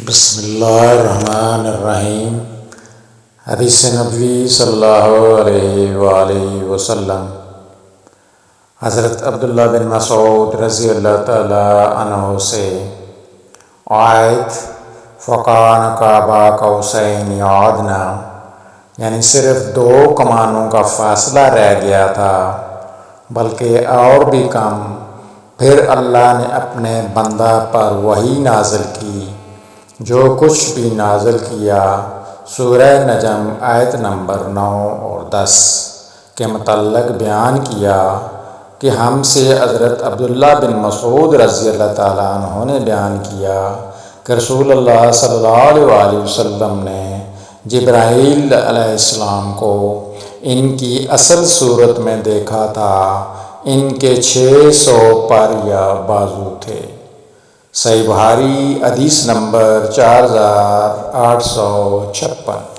بسم اللہ الرحمن الرحیم۔ حدیث نبوی صلی اللہ علیہ وآلہ وسلم۔ حضرت عبداللہ بن مسعود رضی اللہ تعالیٰ عنہ سے آیت فَكَانَ قَابَ قَوْسَيْنِ أَوْ أَدْنَىٰ، یعنی صرف 2 کمانوں کا فاصلہ رہ گیا تھا بلکہ اور بھی کم۔ پھر اللہ نے اپنے بندہ پر وحی نازل کی، جو کچھ بھی نازل کیا سورہ نجم آیت نمبر 9 اور 10 کے متعلق بیان کیا کہ ہم سے حضرت عبداللہ بن مسعود رضی اللہ تعالیٰ عنہ نے بیان کیا کہ رسول اللہ صلی اللہ علیہ وآلہ وسلم نے جبرائیل علیہ السلام کو ان کی اصل صورت میں دیکھا تھا۔ ان کے 600 پر یا بازو تھے۔ صحیح بخاری حدیث نمبر 4856۔